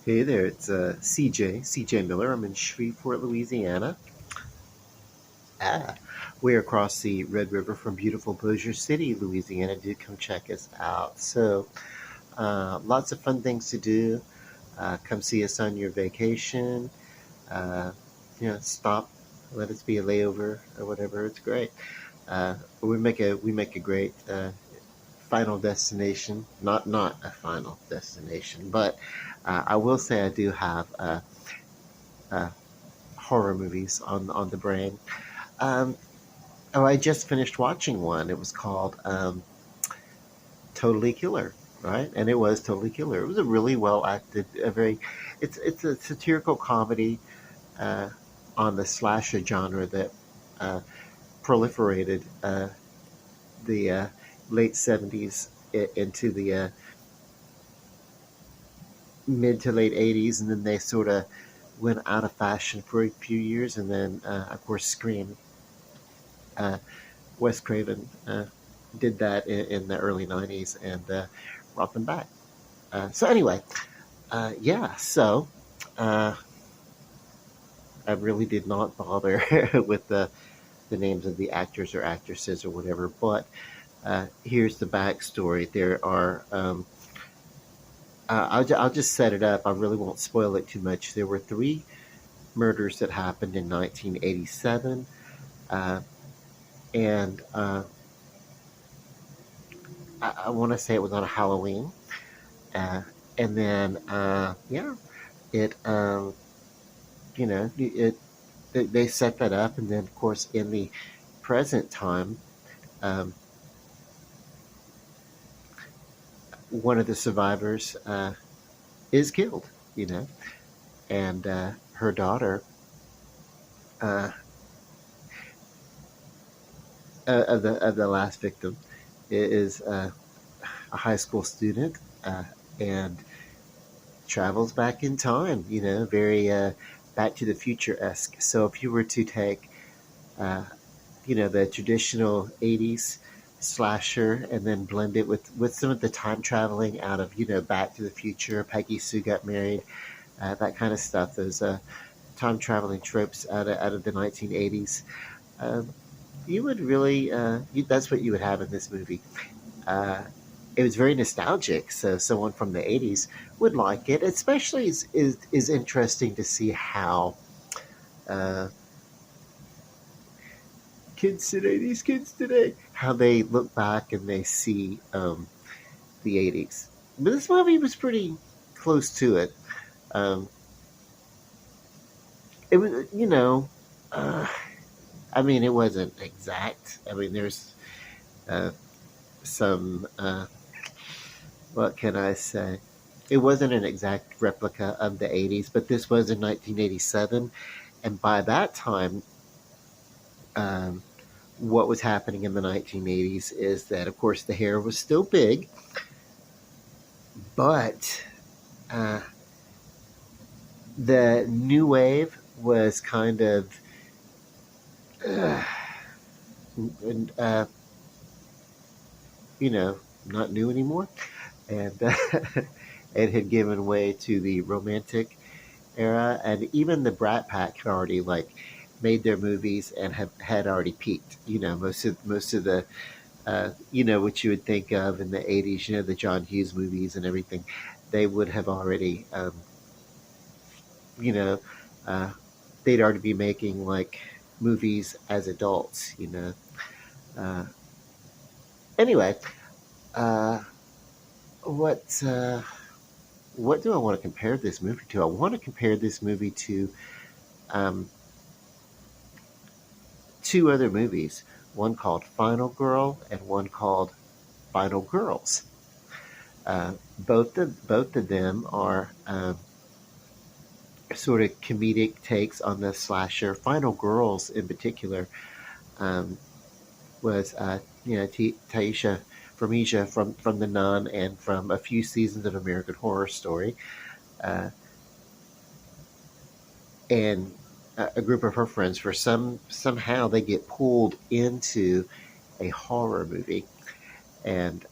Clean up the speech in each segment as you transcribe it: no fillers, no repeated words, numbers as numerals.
Hey there, it's CJ Miller. I'm in Shreveport, Louisiana. Ah, we're across the Red River from beautiful Bossier City, Louisiana. Do come check us out. Lots of fun things to do. Come see us on your vacation. Uh, stop, let us be a layover or whatever. It's great. We make a great final destination. Not a final destination, but I will say I do have uh, horror movies on the brain. Um, I just finished watching one. It was called Totally Killer, right? And it was Totally Killer. It was a really well acted, a very. It's a satirical comedy uh, on the slasher genre that uh, proliferated the late '70s into the mid to late '80s, and then they sort of went out of fashion for a few years, and then of course Scream. Uh, Wes Craven did that in the early '90s and brought them back. Anyway, yeah. Uh, I really did not bother with the names of the actors or actresses or whatever. But here's the backstory. There are. I'll just set it up. I really won't spoil it too much. There were three murders that happened in 1987, uh, and I want to say it was on a Halloween. Uh, and then, yeah, it, they set that up. And then, of course, in the present time, um, one of the survivors is killed, you know, and her daughter uh, of the last victim is a high school student and travels back in time, very Back to the Future esque. So if you were to take uh, the traditional 80s slasher and then blend it with some of the time traveling out of Back to the Future, Peggy Sue got married, that kind of stuff, those time traveling tropes out of the 1980s. um, you would really that's what you would have in this movie. uh, it was very nostalgic, so someone from the 80s would like it. Especially is interesting to see how uh, these kids today, how they look back and they see the 80s. But this movie was pretty close to it. Um, it was, uh, I mean, it wasn't exact. I mean, there's uh, some, what can I say? It wasn't an exact replica of the 80s, but this was in 1987. And by that time, um, what was happening in the 1980s is that, of course, the hair was still big, but uh, the new wave was kind of, uh, uh, not new anymore. And it had given way to the romantic era. And even the Brat Pack had already, like, made their movies and had already peaked. Most of the what you would think of in the '80s, the John Hughes movies and everything, they would have already, you know, uh, they'd already be making like movies as adults. Uh, anyway, uh, what uh, what do I want to compare this movie to? I want to compare this movie to um, two other movies, one called Final Girl and one called Final Girls. Both of them are sort of comedic takes on the slasher. Final Girls, in particular, um, was Taisha Farmiga from The Nun and from a few seasons of American Horror Story, uh, and a group of her friends. Somehow they get pulled into a horror movie, and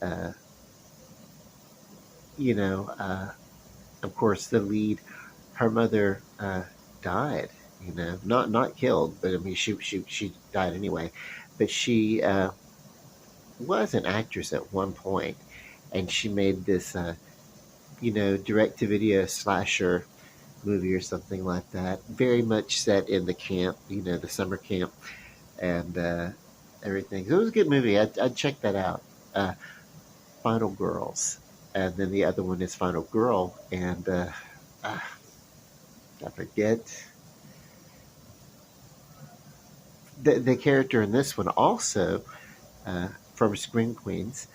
you know. Uh, of course, the lead, her mother died. You know, not killed, but I mean, she died anyway. But she was an actress at one point, and she made this, direct to video slasher movie or something like that. Very much set in the camp, the summer camp, and everything. So it was a good movie. I'd check that out. Uh, Final Girls, and then the other one is Final Girl, and uh, I forget the character in this one also from Scream Queens,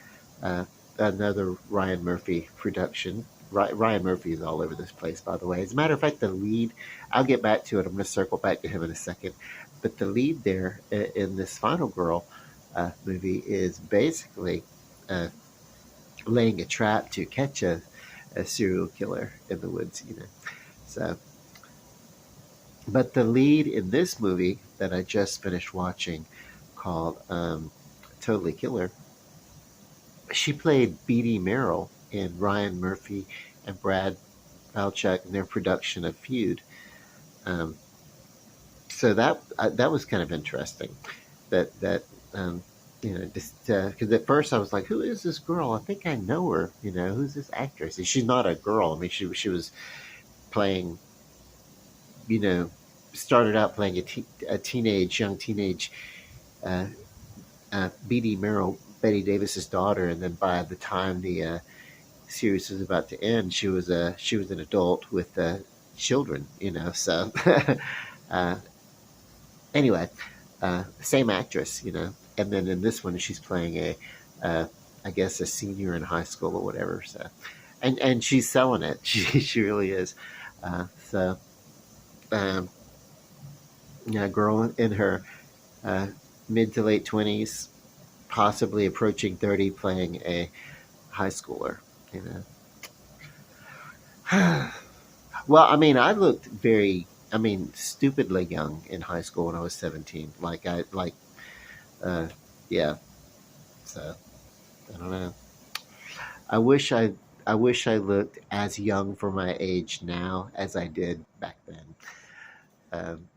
uh, another Ryan Murphy production. Ryan Murphy is all over this place, by the way. As a matter of fact, the lead, I'll get back to it. I'm going to circle back to him in a second. But the lead there in this Final Girl movie is basically uh, laying a trap to catch a serial killer in the woods, So, but the lead in this movie that I just finished watching called Totally Killer, she played Beatty Merrill in Ryan Murphy and Brad Falchuk in their production of Feud. Um, so that was kind of interesting. That um, just because at first I was like, "Who is this girl? I think I know her. Who's this actress?" And she's not a girl. I mean, she was playing. You know, started out playing young teenage uh, Beatty Merrill, Betty Davis's daughter, and then by the time the series was about to end, she was an adult with children. So uh, anyway, same actress. And then in this one, she's playing uh, I guess, a senior in high school or whatever. So, and she's selling it. She really is. So, um, yeah, a girl in her uh, mid to late 20s, possibly approaching 30, playing a high schooler. You know. Well, I mean, I looked stupidly young in high school when I was 17. Uh, yeah. So I don't know. I wish I, I wish I looked as young for my age now as I did back then.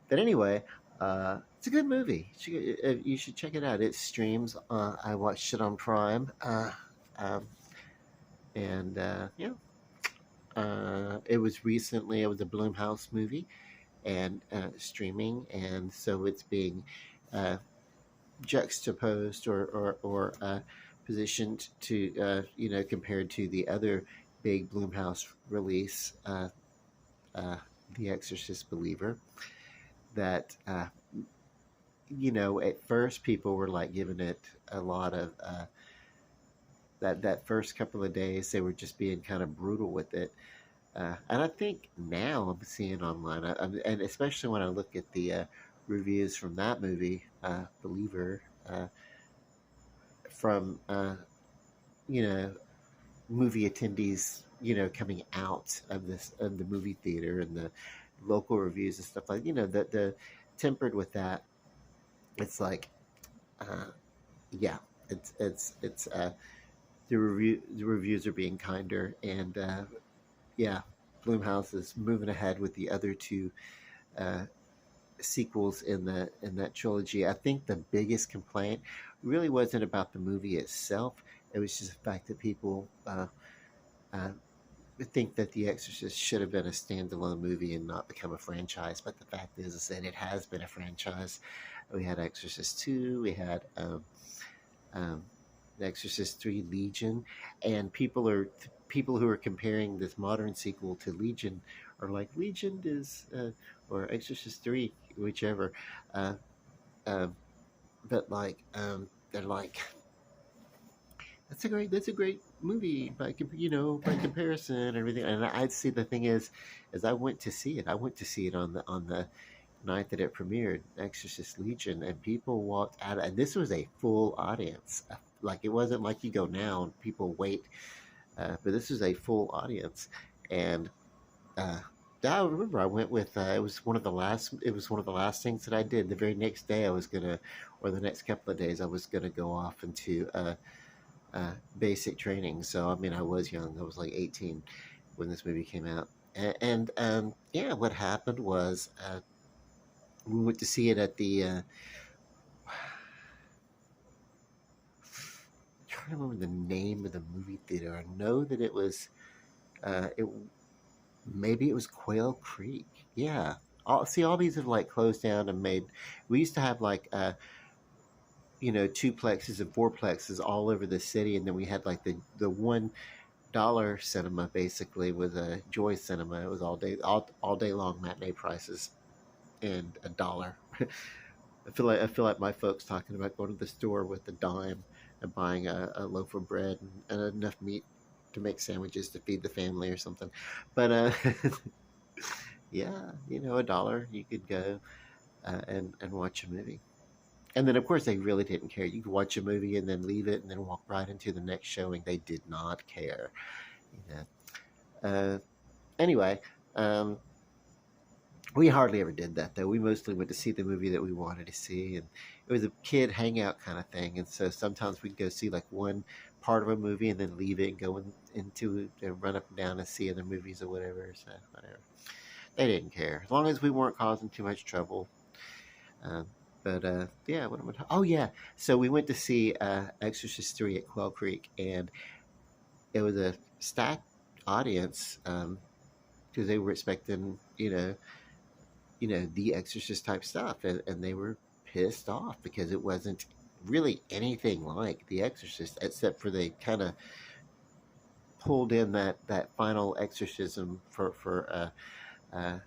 But anyway, it's a good movie. You should check it out. It streams. I watched it on Prime, um, and yeah, it was recently. It was a Blumhouse movie and streaming, and so it's being uh, juxtaposed or positioned to compared to the other big Blumhouse release, The Exorcist Believer. That at first people were like giving it a lot of that first couple of days they were just being kind of brutal with it. And I think now I'm seeing online, and especially when I look at the reviews from that movie, Believer, from you know movie attendees, coming out of the movie theater and the local reviews and stuff like the tempered with that. It's like, uh, yeah, it's the reviews are being kinder, and yeah, Bloomhouse is moving ahead with the other two uh, sequels in that trilogy. I think the biggest complaint really wasn't about the movie itself. It was just the fact that people uh, think that The Exorcist should have been a standalone movie and not become a franchise. But the fact is that it has been a franchise. We had Exorcist 2, we had um, The Exorcist 3 Legion, and people who are comparing this modern sequel to Legion are like, Legion is or Exorcist 3, whichever. Uh, um, but they're like, that's a great movie by comparison and everything. And I'd see, the thing is I went to see it. I went to see it on the night that it premiered, Exorcist Legion, and people walked out, and this was a full audience. Like, it wasn't like you go now and people wait, but this was a full audience. And uh, I remember I went with it was one of the last things that I did. The very next day I was gonna, or the next couple of days I was gonna go off into basic training. So I mean, I was young. I was like 18, when this movie came out. And yeah, what happened was we went to see it at the. I'm trying to remember the name of the movie theater. I know that it was. It maybe it was Quail Creek. Yeah. All these have like closed down and made. We used to have like two plexes and four plexes all over the city, and then we had like the $1 cinema basically with a Joy Cinema. It was all day long matinee prices and a dollar. I feel like my folks talking about going to the store with a dime and buying a loaf of bread and enough meat to make sandwiches to feed the family or something. But yeah, a dollar you could go and watch a movie. And then, of course, they really didn't care. You could watch a movie and then leave it and then walk right into the next showing. They did not care. You anyway, um, we hardly ever did that, though. We mostly went to see the movie that we wanted to see, and it was a kid hangout kind of thing. And so sometimes we'd go see like one part of a movie and then leave it and go into and run up and down and see other movies or whatever. So whatever, they didn't care as long as we weren't causing too much trouble. Um, but yeah, what am I? Oh yeah, so we went to see Exorcist 3 at Quell Creek, and it was a stacked audience because they were expecting the Exorcist type stuff, and they were pissed off because it wasn't really anything like The Exorcist, except for they kind of pulled in that final exorcism for uh,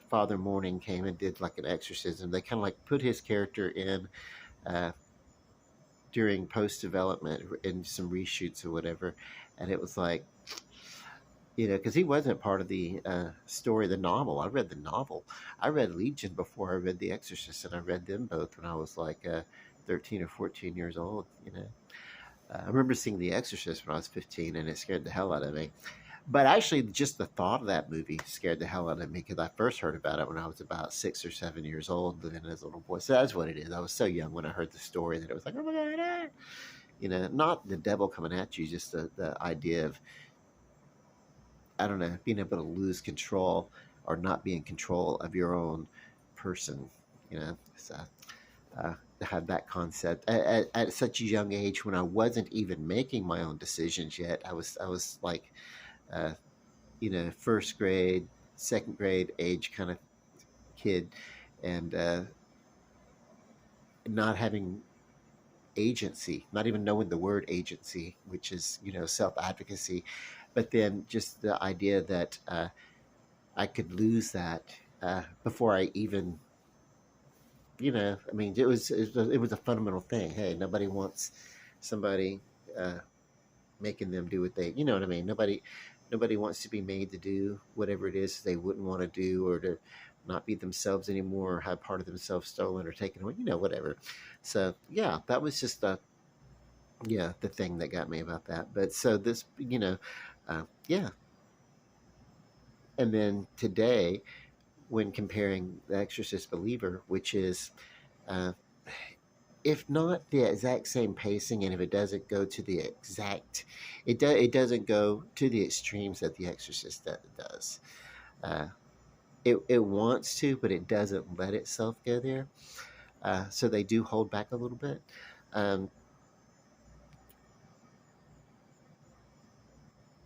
Father Morning came and did like an exorcism. They kind of like put his character in uh, during post development in some reshoots or whatever, and it was like because he wasn't part of the story, the novel. I read the novel. I read Legion before I read The Exorcist, and I read them both when I was like 13 or 14 years old. I remember seeing The Exorcist when I was 15, and it scared the hell out of me. But actually, just the thought of that movie scared the hell out of me because I first heard about it when I was about 6 or 7 years old, living as a little boy. So that's what it is. I was so young when I heard the story that it was like, oh my God. Not the devil coming at you, just the idea of, I don't know, being able to lose control or not be in control of your own person. So to have that concept at such a young age when I wasn't even making my own decisions yet. I was like, uh, first grade, second grade age kind of kid, and not having agency, not even knowing the word agency, which is self advocacy, but then just the idea that I could lose that before I even, I mean, it was a fundamental thing. Hey, nobody wants somebody making them do what you know what I mean. Nobody wants to be made to do whatever it is they wouldn't want to do, or to not be themselves anymore, or have part of themselves stolen or taken away, whatever. So yeah, that was just the thing that got me about that. But so this, yeah. And then today, when comparing The Exorcist Believer, which is, uh, if not the exact same pacing, and if it doesn't go to the exact, it doesn't go to the extremes that The Exorcist does. Uh, it wants to, but it doesn't let itself go there. So they do hold back a little bit. Um,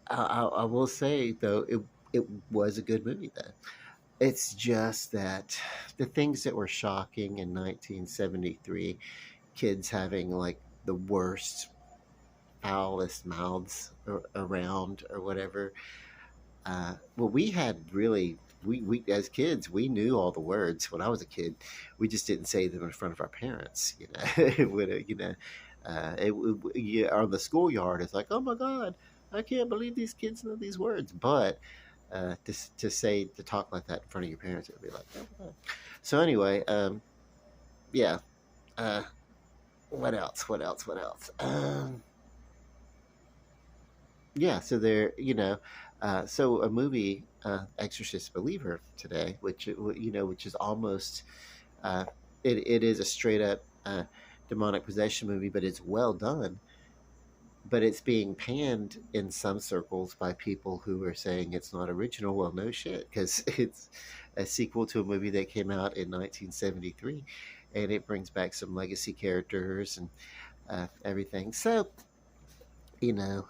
I will say though, it was a good movie though. It's just that the things that were shocking in 1973, kids having like the worst, foulest mouths around or whatever. Well, we had really, we as kids, we knew all the words when I was a kid. We just didn't say them in front of our parents. It would, yeah, on the schoolyard, it's like, oh my God, I can't believe these kids know these words. But to talk like that in front of your parents, it would be like, oh my God. So anyway, yeah. Uh, what else? What else? What else? Yeah, so so a movie, Exorcist Believer today, which is almost, uh, it is a straight up demonic possession movie, but it's well done. but it's being panned in some circles by people who are saying it's not original. Well, no shit, because it's a sequel to a movie that came out in 1973, and it brings back some legacy characters and everything. So, you know,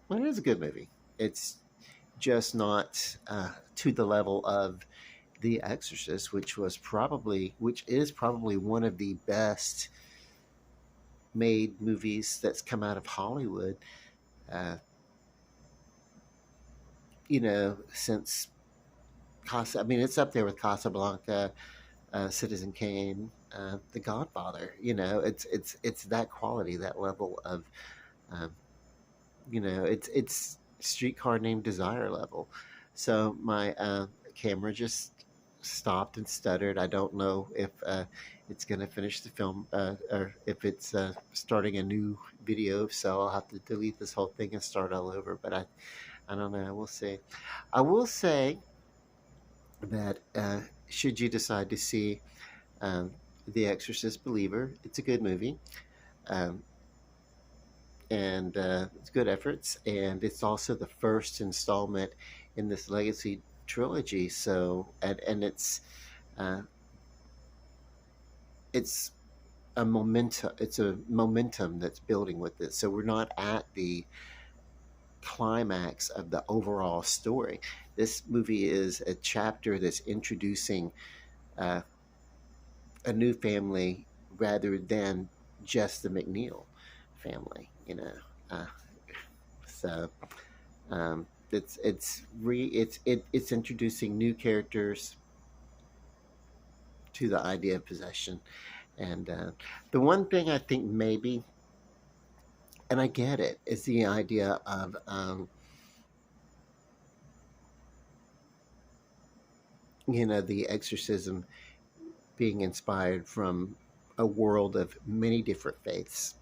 well, it is a good movie. It's just not to the level of The Exorcist, which is probably one of the best made movies that's come out of Hollywood. Uh, since Casa. I mean, it's up there with Casablanca, Citizen Kane, The Godfather. It's that quality, that level of, um, it's Streetcar Named Desire level. So my camera just stopped and stuttered. I don't know if it's going to finish the film or if it's starting a new video. So I'll have to delete this whole thing and start all over. But I don't know. We'll see. I will say that should you decide to see um, The Exorcist Believer, it's a good movie. Um, and it's good efforts. And it's also the first installment in this Legacy trilogy. So, and uh, it's it's a momentum that's building with it. So we're not at the climax of the overall story. This movie is a chapter that's introducing uh, a new family rather than just the McNeil family. Uh, so it's introducing new characters to the idea of possession, and the one thing I think maybe, and I get it, is the idea of the exorcism being inspired from a world of many different faiths.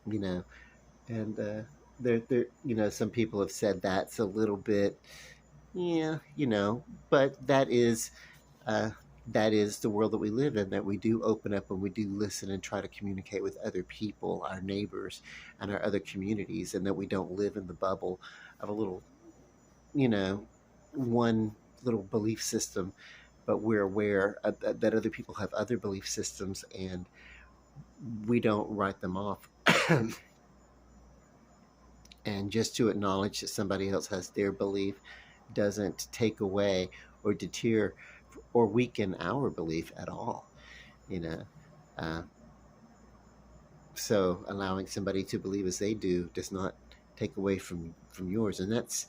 You know, and some people have said that's a little bit, yeah, but uh, that is the world that we live in, that we do open up and we do listen and try to communicate with other people, our neighbors and our other communities, and that we don't live in the bubble of a little, you know one little belief system, but we're aware that other people have other belief systems, and we don't write them off. And just to acknowledge that somebody else has their belief doesn't take away or deter or weaken our belief at all. You know, uh, so allowing somebody to believe as they do does not take away from yours, and that's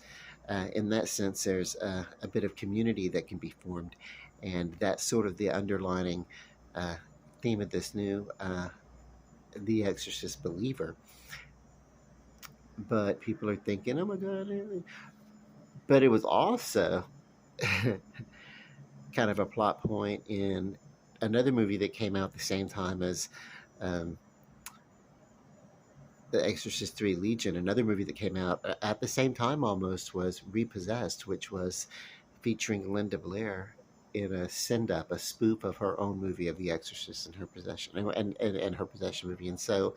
in that sense, there's a bit of community that can be formed, and that's sort of the underlining uh, theme of this new The Exorcist Believer. But people are thinking, oh my god, but it was also kind of a plot point in another movie that came out the same time as um, The Exorcist 3 Legion. Another movie that came out at the same time almost was Repossessed, which was featuring Linda Blair in a send up, a spoof of her own movie of The Exorcist and her possession, and her possession movie. And so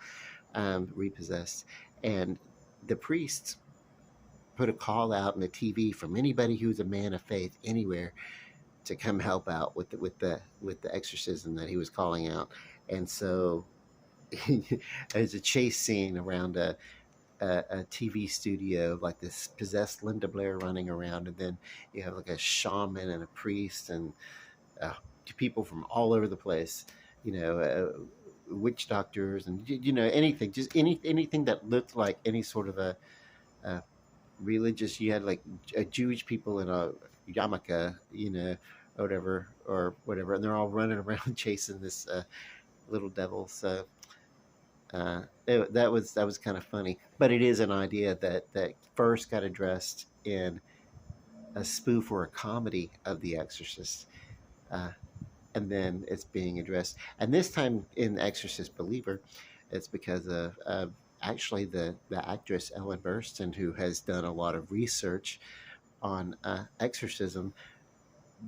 Repossessed. And the priests put a call out on the TV from anybody who's a man of faith anywhere to come help out with the exorcism that he was calling out. And so there's a chase scene around a TV studio, like this possessed Linda Blair running around, and then you have like a shaman and a priest and uh, people from all over the place, witch doctors and anything, just anything that looked like any sort of a religious. You had like Jewish people in a yarmulke, or whatever, and they're all running around chasing this little devil. So that was kind of funny, but it is an idea that first got addressed in a spoof or a comedy of The Exorcist, uh, and then it's being addressed. And this time in Exorcist Believer, it's because of actually the actress Ellen Burstyn, who has done a lot of research on exorcism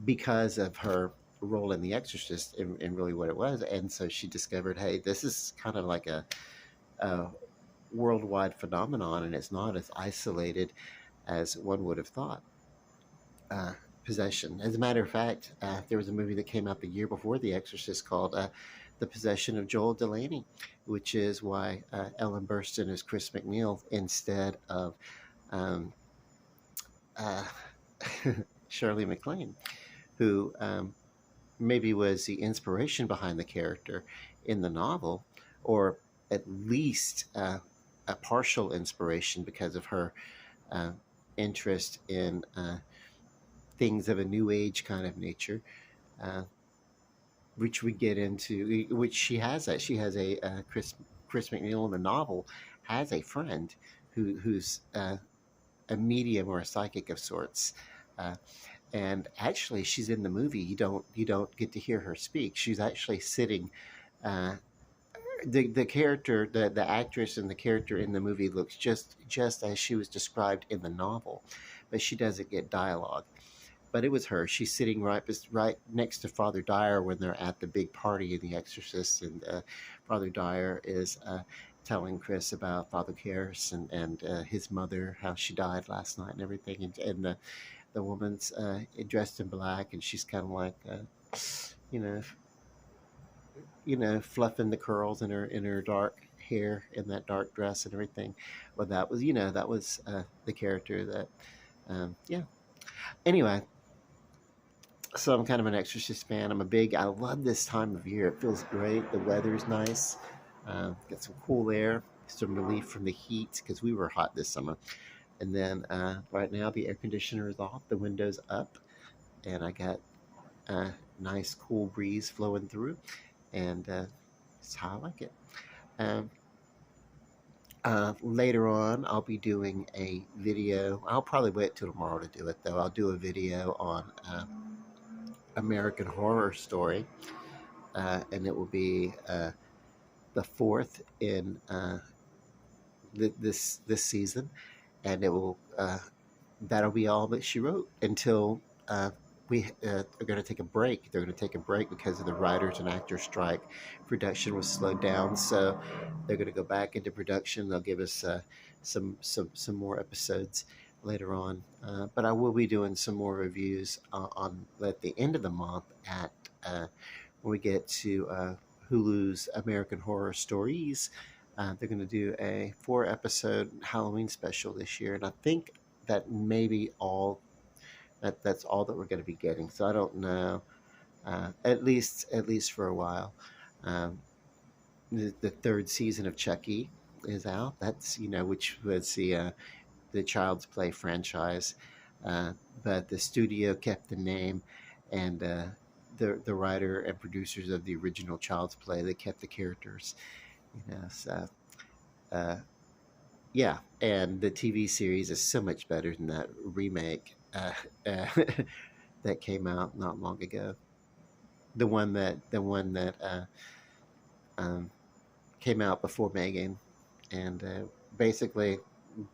because of her role in The Exorcist and really what it was. And so she discovered, hey, this is kind of like a worldwide phenomenon, and it's not as isolated as one would have thought. Uh, Possession. As a matter of fact, there was a movie that came out the year before The Exorcist called The Possession of Joel Delaney, which is why Ellen Burstyn is Chris McNeil instead of um, uh, Shirley MacLaine, who maybe was the inspiration behind the character in the novel, or at least a partial inspiration because of her uh, interest in things of a new age kind of nature, uh, which we get into. Which she has that she has a Chris McNeil in the novel has a friend who's a medium or a psychic of sorts. Uh, and actually, she's in the movie. You don't get to hear her speak. She's actually sitting. Uh, the character, the actress and the character in the movie looks just as she was described in the novel, but she doesn't get dialogue. But it was her. She's sitting right next to Father Dyer when they're at the big party in The Exorcist, and Father Dyer is telling Chris about Father Karras and his mother, how she died last night and everything, and the woman's dressed in black, and she's kind of like, you know, fluffing the curls in her dark hair in that dark dress and everything. Well, that was the character that, yeah. Anyway, so I'm kind of an Exorcist fan. I love this time of year. It feels great. The weather's nice. Got some cool air, some relief from the heat because we were hot this summer. And then right now the air conditioner is off, the window's up, and I got a nice cool breeze flowing through, and it's how I like it. Um, Later on, I'll be doing a video. I'll probably wait till tomorrow to do it, though. I'll do a video on American Horror Story, and it will be the fourth in this season, and it will that'll be all that she wrote until we are going to take a break. They're going to take a break because of the writers and actors strike. Production was slowed down, so they're going to go back into production. They'll give us some more episodes later on, but I will be doing some more reviews on at the end of the month at when we get to Hulu's American Horror Stories. They're going to do a 4-episode Halloween special this year, and I think that maybe that's all that we're going to be getting. So I don't know. At least for a while. Um, the third season of Chucky is out. That's which was the Child's Play franchise, uh, but the studio kept the name, and the writer and producers of the original Child's Play, they kept the characters. So uh, yeah, and the TV series is so much better than that remake uh, that came out not long ago. The one that um, came out before Megan, and basically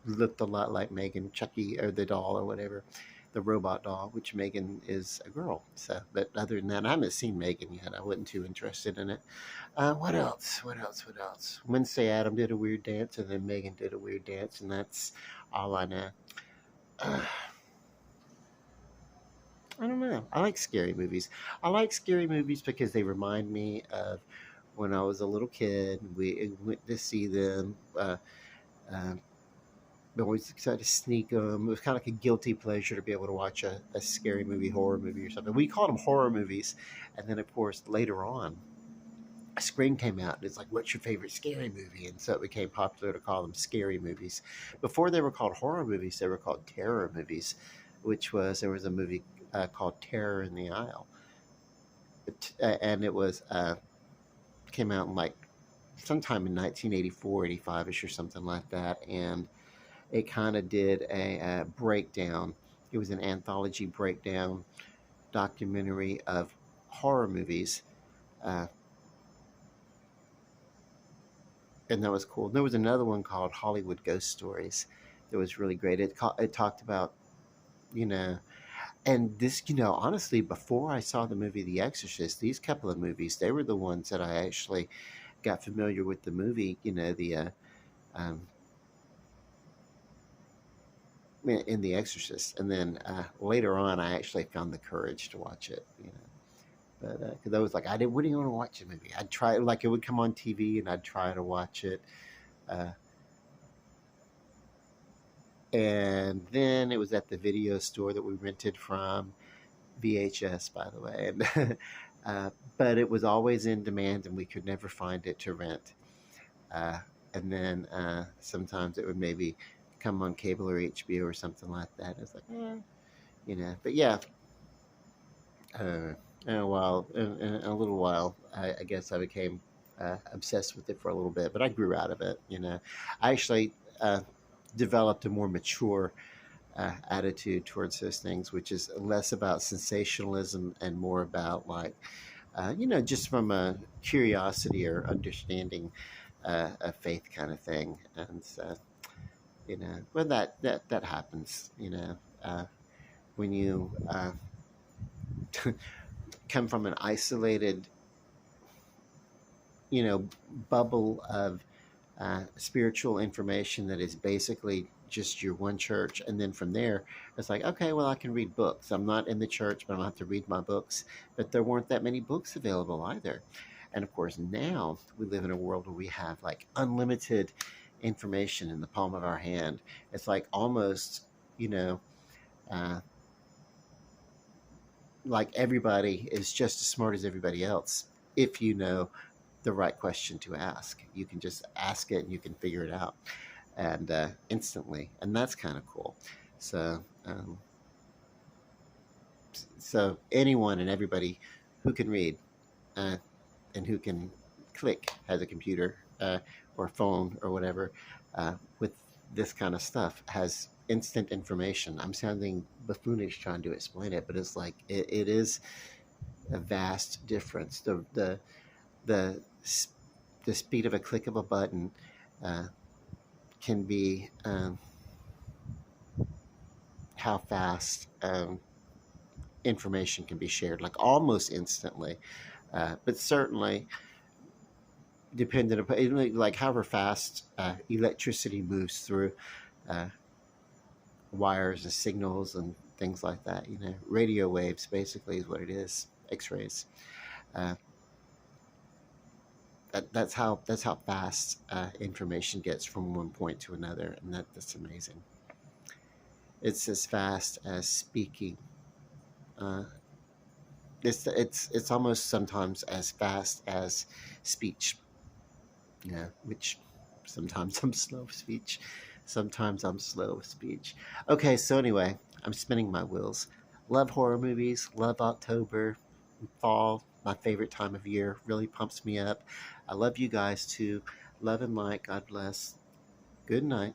looked a lot like Megan, Chucky or the doll or whatever, the robot doll, which Megan is a girl. So, but other than that, I haven't seen Megan yet. I wasn't too interested in it. What else? What else? What else? Wednesday, Adam did a weird dance, and then Megan did a weird dance, and that's all I know. Uh, I don't know. I like scary movies. I like scary movies because they remind me of when I was a little kid. We went to see them. Uh, we always excited to sneak them. It was kind of like a guilty pleasure to be able to watch a scary movie, horror movie, or something. We called them horror movies, and then of course later on, Scream came out, and it's like, "What's your favorite scary movie?" And so it became popular to call them scary movies. Before they were called horror movies, they were called terror movies, which was there was a movie called Terror in the Isle, and it was came out in like sometime in 1984, 85ish, or something like that, and it kind of did a breakdown. It was an anthology breakdown documentary of horror movies, uh, and that was cool. There was another one called Hollywood Ghost Stories that was really great. It talked about you know, and this honestly, before I saw the movie The Exorcist, these couple of movies they were the ones that I actually got familiar with the movie, um, in The Exorcist, and then later on, I actually found the courage to watch it. But because I was like, I didn't, wouldn't want to watch the movie. I'd try, like, it would come on TV, and I'd try to watch it. Uh, and then it was at the video store that we rented from, VHS, by the way. And, but it was always in demand, and we could never find it to rent. Uh, and then sometimes it would maybe come on cable or HBO or something like that. It's like, but yeah, uh, in a little while, I guess I became obsessed with it for a little bit, but I grew out of it. I actually developed a more mature attitude towards those things, which is less about sensationalism and more about, like, just from a curiosity or understanding a faith kind of thing. And well, that happens. When you come from an isolated, bubble of spiritual information that is basically just your one church, and then from there it's like, okay, well, I can read books. I'm not in the church, but I don't have to read my books. But there weren't that many books available either. And of course, now we live in a world where we have like unlimited information in the palm of our hand. It's like almost, uh, like everybody is just as smart as everybody else if you know the right question to ask. You can just ask it and you can figure it out, and instantly, and that's kind of cool. So, so anyone and everybody who can read uh, and who can click has a computer or phone or whatever with this kind of stuff has instant information. I'm sounding buffoonish trying to explain it, but it's like it is a vast difference. The the speed of a click of a button uh, can be how fast information can be shared, like almost instantly, but certainly dependent upon, like, however fast electricity moves through uh, wires and signals and things like that. Radio waves basically is what it is. X-rays. Uh, that's how fast information gets from one point to another, and that's amazing. It's as fast as speaking. Uh, it's almost sometimes as fast as speech. Yeah, which sometimes I'm slow of speech. Sometimes I'm slow of speech. Okay, so anyway, I'm spinning my wheels. Love horror movies. Love October, fall. My favorite time of year. Really pumps me up. I love you guys too. Love and light. God bless. Good night.